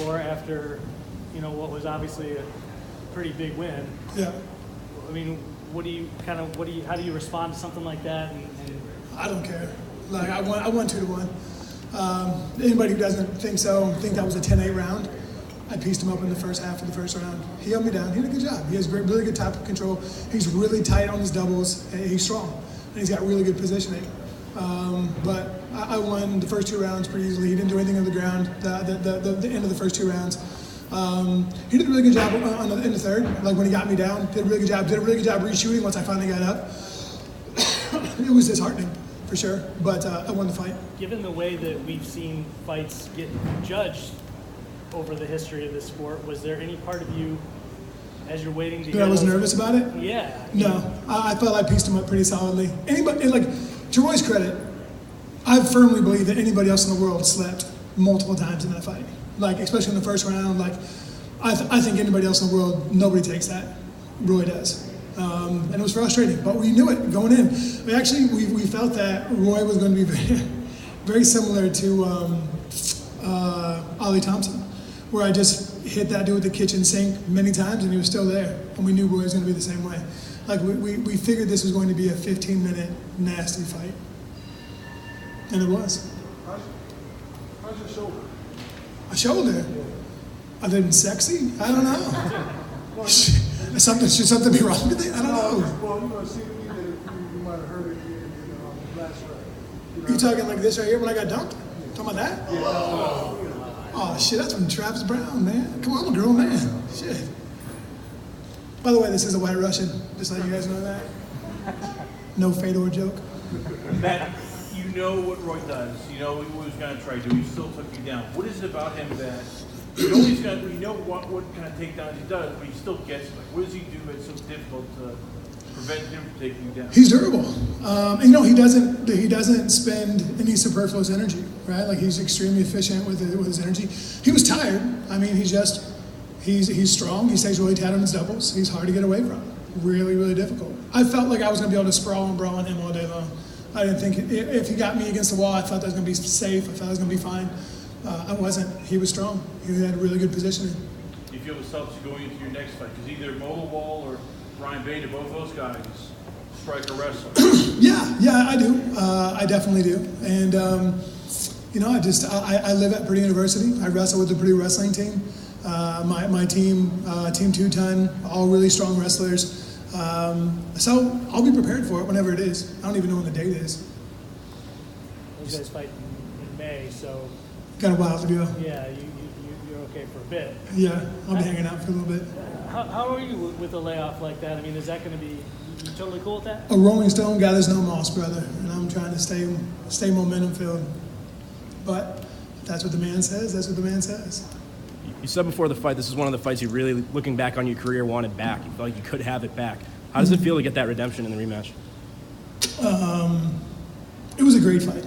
for after, what was obviously a pretty big win. Yeah. I mean, how do you respond to something like that? I don't care. Like, I won 2-1. Anybody who doesn't think that was a 10-8 round. I pieced him up in the first half of the first round. He held me down. He did a good job. He has really good top control. He's really tight on his doubles. He's strong. And he's got really good positioning. But I won the first 2 rounds pretty easily. He didn't do anything on the ground, the end of the first 2 rounds. He did a really good job in the third, like when he got me down. Did a really good job reshooting once I finally got up. It was disheartening, for sure, but I won the fight. Given the way that we've seen fights get judged over the history of this sport, was there any part of you, as you're waiting to hear I was nervous about it? Yeah. No, I felt I pieced him up pretty solidly. Anybody, to Roy's credit, I firmly believe that anybody else in the world slept multiple times in that fight. Especially in the first round, I think anybody else in the world, nobody takes that. Roy does. And it was frustrating, but we knew it going in. We felt that Roy was going to be very, very similar to Ollie Thompson, where I just hit that dude with the kitchen sink many times and he was still there. And we knew Roy was going to be the same way. We figured this was going to be a 15-minute nasty fight. And it was. How's your shoulder? My shoulder? Yeah. Other than sexy? I don't know. Should something be wrong with it? I don't know. Well, it seemed to me that you might have heard it in the last round. You talking like this right here when I got dunked? Talking about that? Yeah. Oh, shit, that's from Travis Brown, man. Come on, I'm a girl, man. Shit. By the way, this is a White Russian. Just let you guys know that. No Fedor joke. Matt, you know what Roy does. You know what he was going to try to do. He still took you down. What is it about him that you know he's going to? You know what kind of takedowns he does, but he still gets it. What does he do that's so difficult to prevent him from taking you down? He's durable. He doesn't spend any superfluous energy, right? He's extremely efficient with his energy. He was tired. I mean, he's strong. He stays really tight on his doubles. He's hard to get away from. Really, really difficult. I felt like I was going to be able to sprawl and brawl on him all day long. I didn't think if he got me against the wall, I thought that was going to be safe. I thought I was going to be fine. I wasn't. He was strong. He had really good positioning. Do you feel this helps you going into your next fight? Because either Mola Wall or Brian Bader, both those guys, strike a wrestler. Yeah, I do. I definitely do. And, I live at Purdue University. I wrestle with the Purdue wrestling team. My team, Team 2-Ton, all really strong wrestlers. So I'll be prepared for it whenever it is. I don't even know when the date is. Those guys fight in May, so Got a while to go. yeah, you're okay for a bit. Yeah, I'll be hanging out for a little bit. How are you with a layoff like that? I mean, is that going to be you totally cool with that? A Rolling Stone gathers no moss, brother, and I'm trying to stay momentum filled. But if that's what the man says. That's what the man says. You said before the fight, this is one of the fights you really, looking back on your career, wanted back. You felt like you could have it back. How does it feel to get that redemption in the rematch? It was a great fight.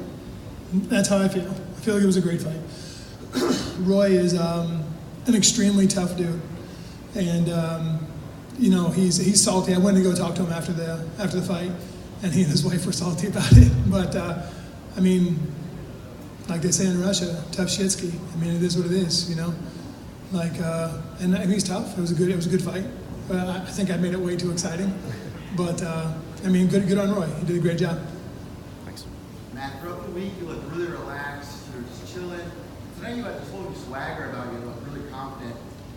That's how I feel. I feel like it was a great fight. Roy is an extremely tough dude, and he's salty. I went to go talk to him after the fight, and he and his wife were salty about it. But I mean, like they say in Russia, tough shitsky. I mean, it is what it is, you know. And he's tough. It was a good fight. I think I made it way too exciting. But good on Roy. He did a great job. Thanks. Matt, throughout the week you look really relaxed. You're just chilling. Tonight you had this whole swagger about you. You look really confident.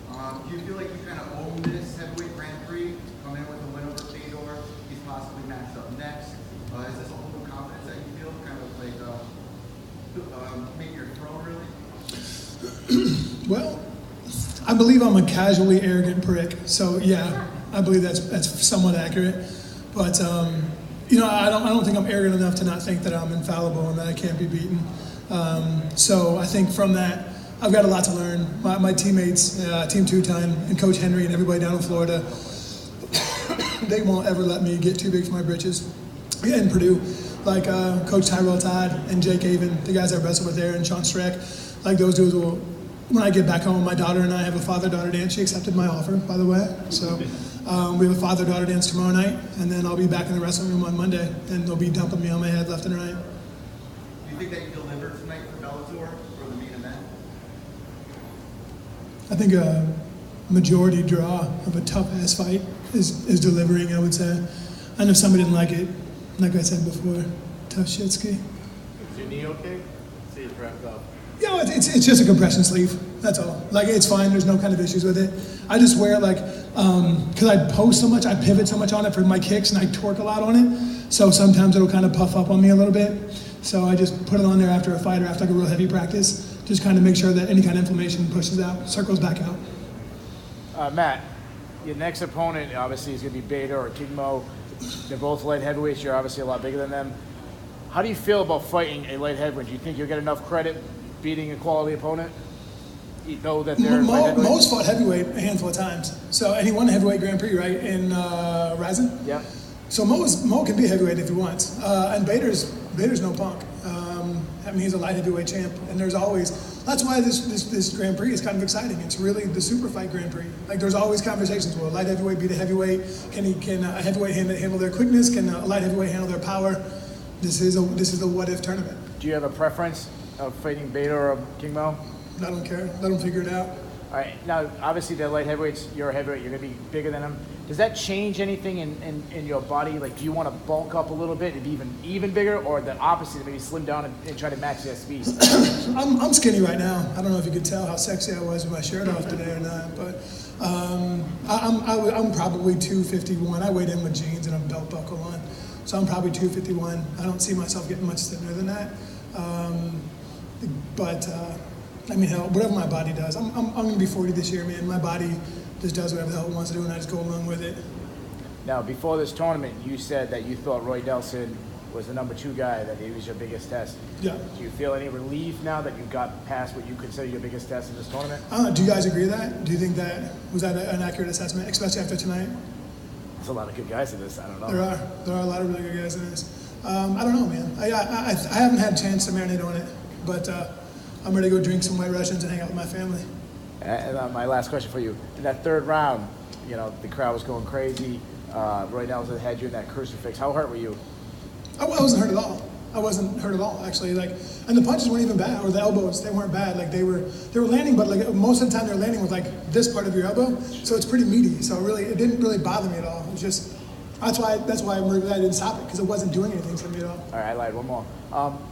Do you feel like you kind of own this Heavyweight Grand Prix? Come in with a win over Fedor. He's possibly matched up next. Is this a whole new confidence that you feel? Kind of like make your throne really? Well, I believe I'm a casually arrogant prick. So yeah, I believe that's somewhat accurate. But I don't think I'm arrogant enough to not think that I'm infallible and that I can't be beaten. So I think from that, I've got a lot to learn. My teammates, Team 2-Ton, and Coach Henry and everybody down in Florida, they won't ever let me get too big for my britches. In Purdue, like Coach Tyrell Todd and Jake Avon, the guys I wrestled with there, and Sean Streck, like those dudes will, when I get back home, my daughter and I have a father-daughter dance. She accepted my offer, by the way. So we have a father-daughter dance tomorrow night, and then I'll be back in the wrestling room on Monday, and they'll be dumping me on my head left and right. Do you think that you delivered tonight for Bellator for the main event? I think a majority draw of a tough ass fight is delivering, I would say. And if somebody didn't like it, like I said before, tough shit ski. Is your knee okay? See it wrapped up. You know, it's just a compression sleeve. That's all. Like, it's fine. There's no kind of issues with it. I just wear like, because I post so much, I pivot so much on it for my kicks, and I torque a lot on it. So sometimes it'll kind of puff up on me a little bit. So I just put it on there after a fight or after like a real heavy practice. Just kind of make sure that any kind of inflammation pushes out, circles back out. Matt, your next opponent obviously is going to be Beta or King Mo. They're both light heavyweights. You're obviously a lot bigger than them. How do you feel about fighting a light heavyweight? Do you think you'll get enough credit beating a quality opponent? You know that they're light heavyweights? Mo's fought heavyweight a handful of times. So, and he won the Heavyweight Grand Prix, right, in Ryzen? Yep. So Mo can be heavyweight if he wants. And Bader's no punk. I mean, he's a light heavyweight champ, and there's always, that's why this Grand Prix is kind of exciting. It's really the super fight Grand Prix. Like, there's always conversations. Will a light heavyweight beat a heavyweight? Can a heavyweight handle their quickness? Can a light heavyweight handle their power? This is a what if tournament. Do you have a preference of fighting Beta or King Mo? I don't care. Let them figure it out. All right. Now, obviously, they're light heavyweights. You're a heavyweight. You're going to be bigger than them. Does that change anything in your body? Like, do you want to bulk up a little bit and be even bigger, or the opposite, maybe slim down and try to match that speed? I'm skinny right now. I don't know if you could tell how sexy I was with my shirt off today or not, but I'm probably 251. I weighed in with jeans and a belt buckle on, so I'm probably 251. I don't see myself getting much thinner than that. I mean, hell, whatever my body does. I'm going to be 40 this year, man. My body just does whatever the hell it wants to do, and I just go along with it. Now, before this tournament, you said that you thought Roy Nelson was the number 2 guy, that he was your biggest test. Yeah. Do you feel any relief now that you got past what you consider your biggest test in this tournament? Do you guys agree with that? Do you think was that an accurate assessment, especially after tonight? There's a lot of good guys in this. I don't know. There are a lot of really good guys in this. I don't know, man. I haven't had a chance to marinate on it, but I'm ready to go drink some White Russians and hang out with my family. And my last question for you. In that third round, you know, the crowd was going crazy. Roy Nelson had you in that crucifix. How hurt were you? I wasn't hurt at all. I wasn't hurt at all, actually. Like, and the punches weren't even bad, or the elbows, they weren't bad. Like, they were landing, but like most of the time they're landing with like this part of your elbow, so it's pretty meaty. So really, it didn't really bother me at all. It was just, that's why I'm really glad I didn't stop it, because it wasn't doing anything to me at all. All right, I lied. One more.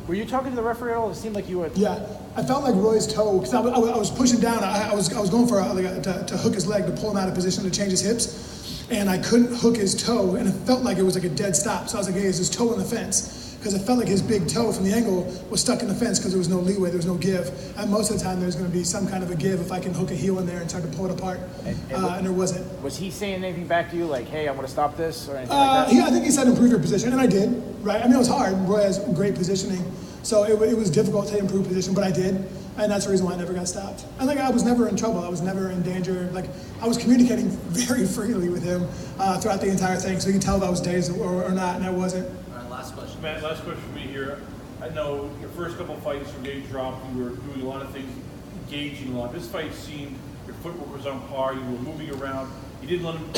Were you talking to the referee at all? It seemed like you were. Yeah, I felt like Roy's toe, because I was pushing down. I was going for to hook his leg, to pull him out of position, to change his hips, and I couldn't hook his toe, and it felt like it was like a dead stop. So I was like, hey, is his toe in the fence? Because it felt like his big toe from the angle was stuck in the fence because there was no leeway, there was no give. And most of the time there's going to be some kind of a give if I can hook a heel in there and try to pull it apart, and there wasn't. Was he saying anything back to you like, hey, I'm going to stop this, or anything like that? Yeah, I think he said improve your position, and I did, right? I mean, it was hard. Roy has great positioning, so it was difficult to improve position, but I did, and that's the reason why I never got stopped. And like, I was never in trouble. I was never in danger. Like, I was communicating very freely with him throughout the entire thing, so you can tell if I was dazed or not, and I wasn't. Last question. Matt, last question for me here. I know your first couple of fights were getting dropped. You were doing a lot of things, engaging a lot. This fight seemed your footwork was on par. You were moving around. You didn't let him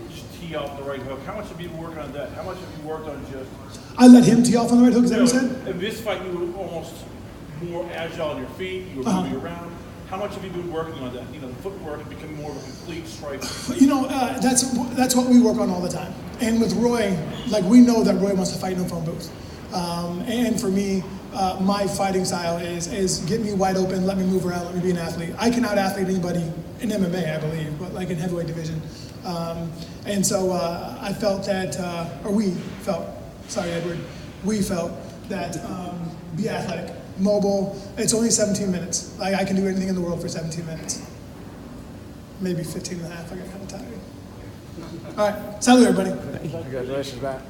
just tee off the right hook. How much have you worked on that? How much have you worked on just? I let him tee off on the right hook. Is that what you said? In this fight, you were almost more agile on your feet. You were moving around. How much have you been working on that? You know, the footwork has become more of a complete strike. You know, that's what we work on all the time. And with Roy, like, we know that Roy wants to fight in a phone booth. And for me, my fighting style is get me wide open, let me move around, let me be an athlete. I can out-athlete anybody in MMA, I believe, but like in heavyweight division. And so I felt that, we felt that be athletic, mobile. It's only 17 minutes. Like, I can do anything in the world for 17 minutes. Maybe 15 and a half, I got kind of tired. All right, salute everybody. Congratulations, Matt.